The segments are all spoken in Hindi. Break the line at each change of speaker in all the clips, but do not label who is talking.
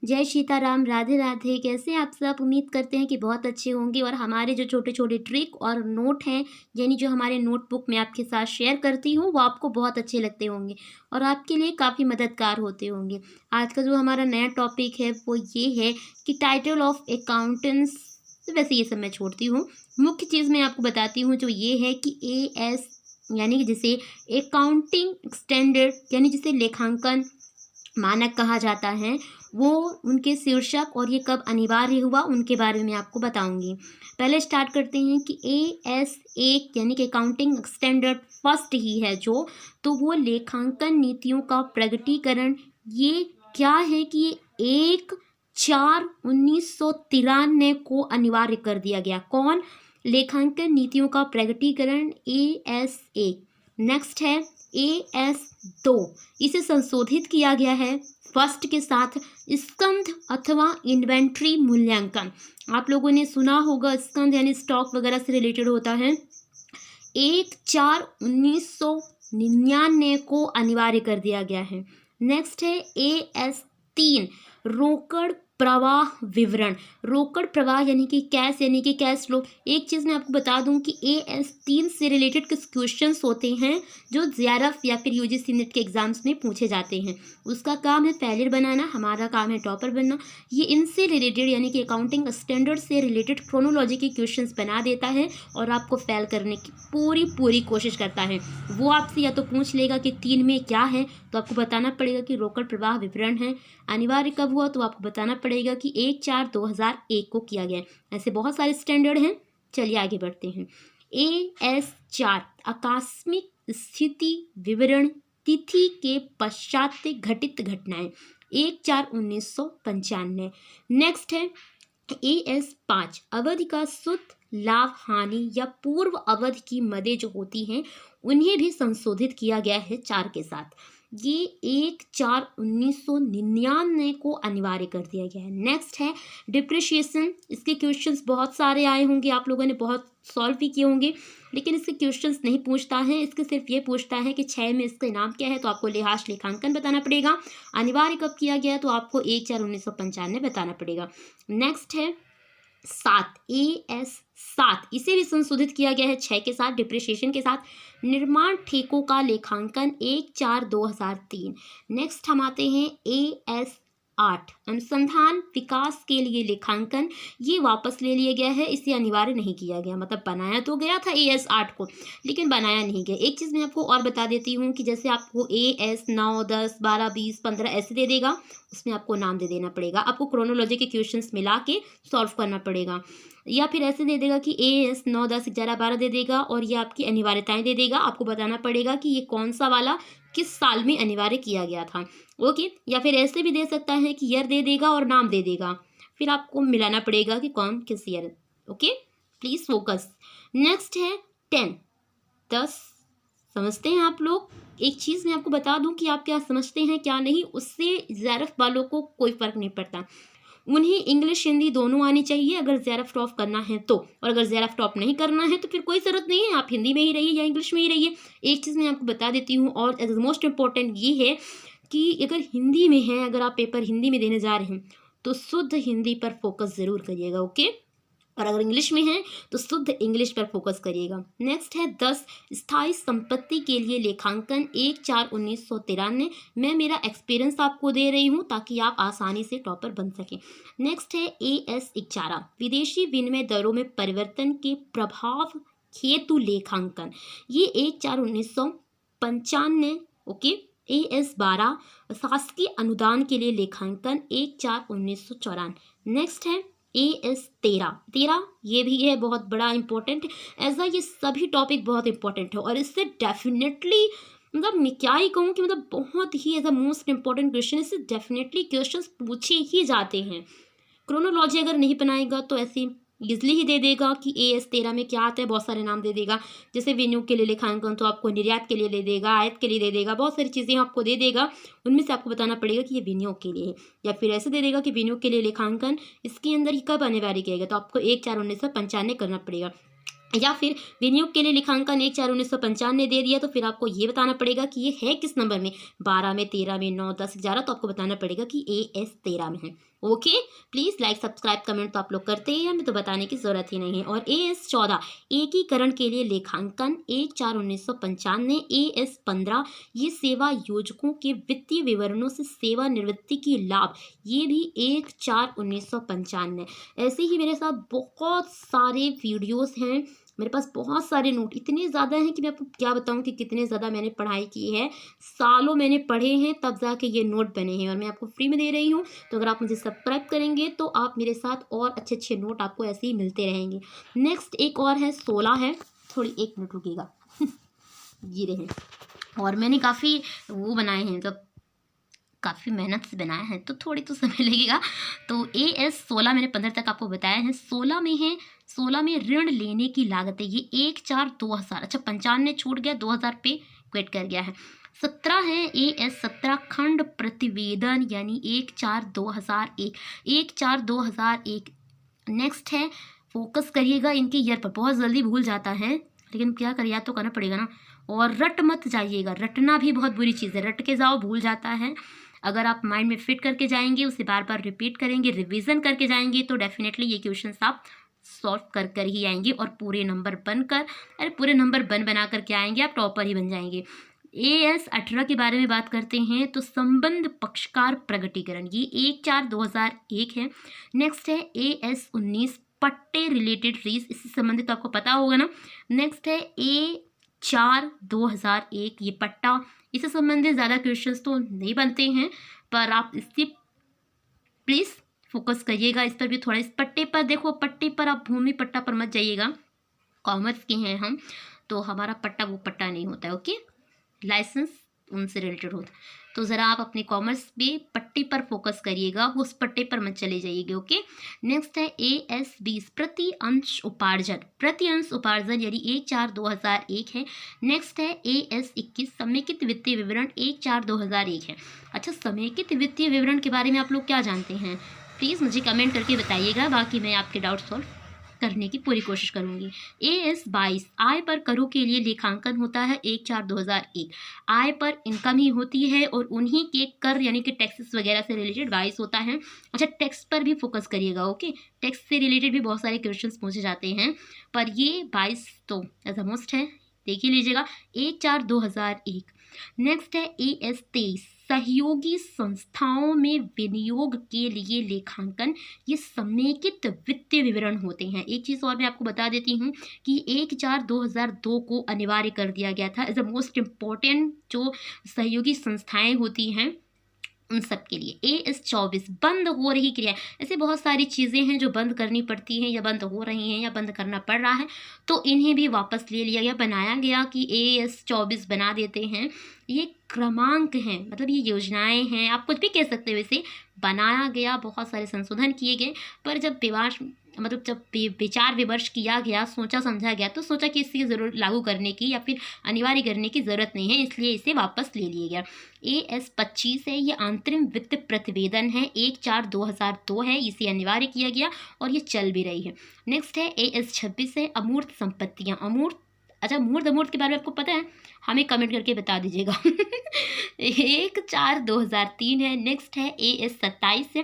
जय सीताराम, राधे राधे। कैसे हैं आप सब? उम्मीद करते हैं कि बहुत अच्छे होंगे। और हमारे जो छोटे छोटे ट्रिक और नोट हैं, यानी जो हमारे नोटबुक में आपके साथ शेयर करती हूँ, वो आपको बहुत अच्छे लगते होंगे और आपके लिए काफ़ी मददगार होते होंगे। आज का जो हमारा नया टॉपिक है वो ये है कि टाइटल ऑफ अकाउंटेंट्स। वैसे ये सब मैं छोड़ती हूँ, मुख्य चीज़ मैं आपको बताती हूँ जो ये है कि AS यानी कि जिसे अकाउंटिंग स्टैंडर्ड यानी जिसे लेखांकन मानक कहा जाता है, वो उनके शीर्षक और ये कब अनिवार्य हुआ उनके बारे में आपको बताऊंगी। पहले स्टार्ट करते हैं कि AS1 यानी कि अकाउंटिंग स्टैंडर्ड फर्स्ट ही है जो, तो वो लेखांकन नीतियों का प्रगटीकरण। ये क्या है कि ये 1/4/1993 को अनिवार्य कर दिया गया। कौन? लेखांकन नीतियों का प्रगटीकरण AS1। नेक्स्ट है AS2। इसे संशोधित किया गया है फर्स्ट के साथ स्कंध अथवा इन्वेंट्री मूल्यांकन। आप लोगों ने सुना होगा, स्कंध यानी स्टॉक वगैरह से रिलेटेड होता है। 1/4/1999 को अनिवार्य कर दिया गया है। नेक्स्ट है AS3 रोकड़ प्रवाह विवरण। रोकड़ प्रवाह यानी कि कैश फ्लो। एक चीज़ मैं आपको बता दूं कि AS3 से रिलेटेड कुछ क्वेश्चंस होते हैं जो JRF या फिर UGC नेट के एग्जाम्स में पूछे जाते हैं। उसका काम है फेलियर बनाना, हमारा काम है टॉपर बनना। ये इनसे रिलेटेड यानी कि अकाउंटिंग स्टैंडर्ड से रिलेटेड क्रोनोलॉजी के क्वेश्चंस बना देता है और आपको फेल करने की पूरी कोशिश करता है। वो आपसे या तो पूछ लेगा कि 3 में क्या है, तो आपको बताना पड़ेगा कि रोकड़ प्रवाह विवरण है। अनिवार्य कब हुआ, तो आपको बताना पड़ेगा कि 1/4/2001 को किया गया। ऐसे बहुत सारे स्टैंडर्ड हैं। चलिए आगे बढ़ते हैं। AS4 आकस्मिक स्थिति विवरण, तिथि के पश्चात घटित घटनाएं, 1/4/1995। नेक्स्ट है AS5 अवधि का शुद्ध लाभ हानि या पूर्व अवधि की मदें जो होती हैं उन्हें भी संशोधित किया गया है 4 के साथ। ये 1/4/1999 को अनिवार्य कर दिया गया है। नेक्स्ट है डिप्रिशिएशन। इसके क्वेश्चंस बहुत सारे आए होंगे, आप लोगों ने बहुत सॉल्व भी किए होंगे, लेकिन इसके क्वेश्चंस नहीं पूछता है। इसके सिर्फ ये पूछता है कि 6 में इसका नाम क्या है, तो आपको लिहाज लेखांकन बताना पड़ेगा। अनिवार्य कब किया गया, तो आपको 1/4/1995 बताना पड़ेगा। नेक्स्ट है 7 AS7। इसे भी संशोधित किया गया है 6 के साथ डिप्रिशिएशन के साथ। निर्माण ठेकों का लेखांकन 1/4/2003। नेक्स्ट हम आते हैं AS8 अनुसंधान विकास के लिए लेखांकन। ये वापस ले लिया गया है, इसे अनिवार्य नहीं किया गया। मतलब बनाया तो गया था AS8 को, लेकिन बनाया नहीं गया। एक चीज़ मैं आपको और बता देती हूँ कि जैसे आपको AS9 10 12 20 15 ऐसे दे देगा, उसमें आपको नाम दे देना पड़ेगा। आपको क्रोनोलॉजी के क्वेश्चंस मिला के सॉल्व करना पड़ेगा। या फिर ऐसे दे देगा कि AS9 10 11 12 दे देगा और ये आपकी अनिवार्यताएं दे देगा। आपको बताना पड़ेगा कि ये कौन सा वाला किस साल में अनिवार्य किया गया था। ओके। या फिर ऐसे भी दे सकता है कि ईयर दे देगा और नाम दे देगा, फिर आपको मिलाना पड़ेगा कि कौन किस year. Okay, please focus. Next है 10। समझते हैं आप लोग? एक चीज़ मैं आपको बता दूं कि आप क्या समझते हैं क्या नहीं, उससे JRF वालों को कोई फर्क नहीं पड़ता। उन्हें इंग्लिश हिंदी दोनों आनी चाहिए अगर JRF टॉप करना है तो, और अगर JRF टॉप नहीं करना है तो फिर कोई ज़रूरत नहीं है, आप हिंदी में ही रहिए या इंग्लिश में ही रहिए। एक चीज़ मैं आपको बता देती हूँ और मोस्ट इम्पॉर्टेंट ये है कि अगर हिंदी में है, अगर आप पेपर हिंदी में देने जा रहे हैं तो शुद्ध हिंदी पर फोकस ज़रूर करिएगा। ओके। और अगर इंग्लिश में है तो शुद्ध इंग्लिश पर फोकस करिएगा। नेक्स्ट है 10 स्थायी संपत्ति के लिए लेखांकन 1/4/1993। मैं मेरा एक्सपीरियंस आपको दे रही हूँ ताकि आप आसानी से टॉपर बन सकें। नेक्स्ट है AS11 विदेशी विनिमय दरों में परिवर्तन के प्रभाव हेतु लेखांकन। ये 1/4/1995। ओके। AS12 शासकीय अनुदान के लिए लेखांकन 1/4/1994। नेक्स्ट है AS13। ये भी है बहुत बड़ा इंपॉर्टेंट। ऐसा ये सभी टॉपिक बहुत इंपॉर्टेंट है और इससे डेफिनेटली, मतलब मैं क्या ही कहूँ कि मतलब बहुत ही as a most important question, इससे डेफिनेटली क्वेश्चंस पूछे ही जाते हैं। क्रोनोलॉजी अगर नहीं बनाएगा तो ऐसे इजली ही दे देगा कि AS13 में क्या आता है, बहुत सारे नाम दे देगा। जैसे विनियोग के लिए लेखांकन तो आपको निर्यात के लिए दे देगा, आयात के लिए दे देगा, बहुत सारी चीज़ें आपको दे देगा। उनमें से आपको बताना पड़ेगा कि ये विनियोग के लिए है। या फिर ऐसे दे देगा कि विनियोग के लिए लेखांकन इसके अंदर ही कब अनिवार्य किया गया, तो आपको 1/4/1995 करना पड़ेगा। या फिर विनियोग के लिए लेखांकन 1/4/1995 दे दिया तो फिर आपको ये बताना पड़ेगा कि ये है किस नंबर में, 12 में, 13 में, 9 10 11, तो आपको बताना पड़ेगा कि AS13 में है। Okay, please like subscribe comment तो आप लोग करते ही हैं, हमें तो बताने की ज़रूरत ही नहीं है। और AS 14 एकीकरण के लिए लेखांकन 1/4/1995, AS 15 ये सेवा योजकों के वित्तीय विवरणों से सेवानिवृत्ति की लाभ, ये भी 1/4/1995। ऐसे ही मेरे साथ बहुत सारे वीडियोस हैं, मेरे पास बहुत सारे नोट इतने ज़्यादा हैं कि मैं आपको क्या बताऊं कि कितने ज़्यादा मैंने पढ़ाई की है। सालों मैंने पढ़े हैं तब जाके ये नोट बने हैं और मैं आपको फ्री में दे रही हूँ। तो अगर आप मुझे सब्सक्राइब करेंगे तो आप मेरे साथ और अच्छे अच्छे नोट आपको ऐसे ही मिलते रहेंगे। नेक्स्ट एक और है 16 है, थोड़ी 1 मिनट रुकिएगा। ये रहे, और मैंने काफ़ी वो बनाए हैं, मतलब काफ़ी मेहनत से बनाया है तो थोड़ी तो समय लगेगा। तो AS 16 मैंने 15 तक आपको बताया है। 16 में है, 16 में ऋण लेने की लागत है, ये 1/4/2000, अच्छा 95 छूट गया, 2000 पे क्विट कर गया है। 17 है AS 17 खंड प्रतिवेदन, यानी 1/4/2001, 1/4/2001। नेक्स्ट है, फोकस करिएगा इनके ईयर पर, बहुत जल्दी भूल जाता है लेकिन क्या करिए, याद तो करना पड़ेगा ना। और रट मत जाइएगा, रटना भी बहुत बुरी चीज़ है, रट के जाओ भूल जाता है। अगर आप माइंड में फिट करके जाएंगे, उसे बार बार रिपीट करेंगे, रिवीजन करके जाएंगे तो डेफिनेटली ये क्वेश्चंस आप सॉल्व कर कर ही आएंगे और पूरे नंबर बनकर, अरे पूरे नंबर बना करके आएंगे, आप टॉपर ही बन जाएंगे। AS 18 के बारे में बात करते हैं तो संबंध पक्षकार प्रगटीकरण, ये 1/4/2001 है। नेक्स्ट है AS 19 पट्टे रिलेटेड फीस, इससे संबंधित तो आपको पता होगा ना। नेक्स्ट है A4/2001, ये पट्टा, इससे संबंधित ज़्यादा क्वेश्चंस तो नहीं बनते हैं पर आप इससे प्लीज़ फोकस करिएगा, इस पर भी थोड़ा, इस पट्टे पर देखो, पट्टे पर आप भूमि पट्टा पर मत जाइएगा, कॉमर्स के हैं हम तो हमारा पट्टा वो पट्टा नहीं होता है, ओके, लाइसेंस उनसे रिलेटेड होता। तो ज़रा आप अपने कॉमर्स में पट्टे पर फोकस करिएगा, उस पट्टे पर मत चले जाइएगा, ओके। नेक्स्ट है AS 20 प्रति अंश उपार्जन, प्रति अंश उपार्जन यानी 1/4/2001 है। नेक्स्ट है AS 21 समेकित वित्तीय विवरण, 1/4/2001 है। अच्छा, समेकित वित्तीय विवरण के बारे में आप लोग क्या जानते हैं, प्लीज़ मुझे कमेंट करके बताइएगा, बाकी मैं आपके डाउट सॉल्व करने की पूरी कोशिश करूंगी। AS 22 आय पर करों के लिए लेखांकन होता है, 1/4/2001, आय पर इनकम ही होती है और उन्हीं के कर यानी कि टैक्सेस वगैरह से रिलेटेड 22 होता है। अच्छा, टैक्स पर भी फोकस करिएगा, ओके, टैक्स से रिलेटेड भी बहुत सारे क्वेश्चंस पूछे जाते हैं पर ये 22 तो एज अ मोस्ट है, देख ही लीजिएगा, 1/4/2001। नेक्स्ट है AS 23 सहयोगी संस्थाओं में विनियोग के लिए लेखांकन, ये समेकित वित्तीय विवरण होते हैं। एक चीज़ और मैं आपको बता देती हूँ कि 1/4/2002 को अनिवार्य कर दिया गया था एज अ मोस्ट इम्पॉर्टेंट, जो सहयोगी संस्थाएं होती हैं उन सब के लिए। AS 24 बंद हो रही क्रिया, ऐसे बहुत सारी चीज़ें हैं जो बंद करनी पड़ती हैं या बंद हो रही हैं या बंद करना पड़ रहा है, तो इन्हें भी वापस ले लिया गया, बनाया गया कि AS 24 बना देते हैं। ये क्रमांक हैं, मतलब ये योजनाएं हैं, आप कुछ भी कह सकते हो, इसे बनाया गया, बहुत सारे संशोधन किए गए, पर जब विचार विमर्श किया गया, सोचा समझा गया, तो सोचा कि इसकी ज़रूरत लागू करने की या फिर अनिवार्य करने की ज़रूरत नहीं है, इसलिए इसे वापस ले लिया गया। AS 25 है, ये अंतरिम वित्त प्रतिवेदन है, 1/4/2002 है, इसे अनिवार्य किया गया और ये चल भी रही है। नेक्स्ट है AS 26 है, अमूर्त संपत्तियाँ, अमूर्त, अच्छा मूर्त अमूर्त के बारे में आपको पता है, हमें कमेंट करके बता दीजिएगा। 1/4/2003 है। नेक्स्ट है AS 27 है,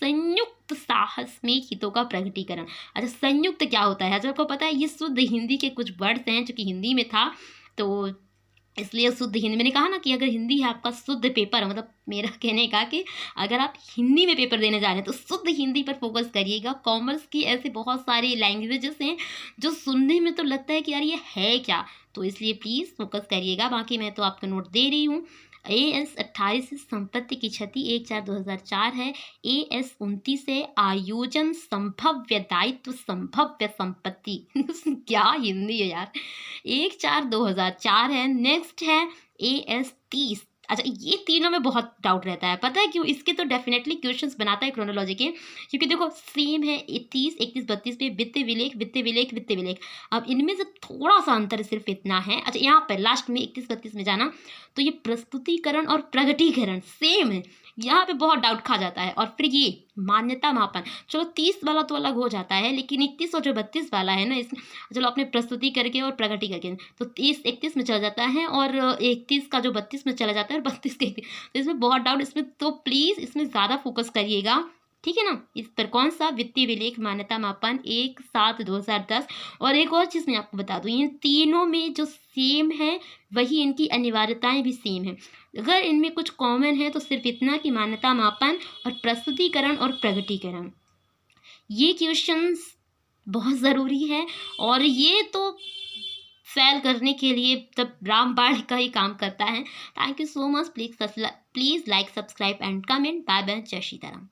संयुक्त साहस में हितों का प्रकटीकरण। अच्छा, संयुक्त क्या होता है, अच्छा आपको पता है, ये शुद्ध हिंदी के कुछ वर्ड्स हैं जो कि हिंदी में था, तो इसलिए शुद्ध हिंदी, मैंने कहा ना कि अगर हिंदी है आपका शुद्ध पेपर, मतलब मेरा कहने का कि अगर आप हिंदी में पेपर देने जा रहे हैं तो शुद्ध हिंदी पर फोकस करिएगा। कॉमर्स की ऐसे बहुत सारे लैंग्वेजेस हैं जो सुनने में तो लगता है कि यार ये है क्या, तो इसलिए प्लीज़ फोकस करिएगा। बाकी मैं तो आपको नोट दे रही हूँ। AS 28 संपत्ति की क्षति, 1/4/2004 है। AS 29 है, आयोजन संभव्य दायित्व संभव्य संपत्ति। क्या हिंदी है यार, 1/4/2004 है। नेक्स्ट है AS 30, अच्छा ये तीनों में बहुत डाउट रहता है, पता है क्यों, इसके तो डेफिनेटली क्वेश्चंस बनाता है क्रोनोलॉजी के, क्योंकि देखो सेम है 30, 31, 32 पे वित्तीय विलेख वित्तीय विलेख वित्तीय विलेख, अब इनमें से थोड़ा सा अंतर सिर्फ इतना है। अच्छा, यहाँ पर लास्ट में 31, 32 में जाना, तो ये प्रस्तुतिकरण और प्रगटीकरण सेम है, यहाँ पे बहुत डाउट खा जाता है। और फिर ये मान्यता मापन, चलो 30 वाला तो अलग हो जाता है, लेकिन 31 और जो 32 वाला है ना, इसमें चलो अपने प्रस्तुति करके और प्रगति करके तो 30 31 में चला जाता है और 31 का जो 32 में चला जाता है और 32 के 31, तो इसमें बहुत डाउट, इसमें तो प्लीज़ इसमें ज़्यादा फोकस करिएगा। ठीक है ना। इस पर कौन सा वित्तीय विलेख मान्यता मापन 1/7/2010। और एक और चीज़ मैं आपको बता दूं, इन तीनों में जो सेम है वही इनकी अनिवार्यताएं भी सेम है। अगर इनमें कुछ कॉमन है तो सिर्फ इतना कि मान्यता मापन और प्रस्तुतिकरण और प्रगटीकरण। ये क्वेश्चंस बहुत ज़रूरी है और ये तो फेल करने के लिए तब रामबाण का ही काम करता है। Thank you so much. Please like, subscribe and comment. Bye bye. जय सीताराम।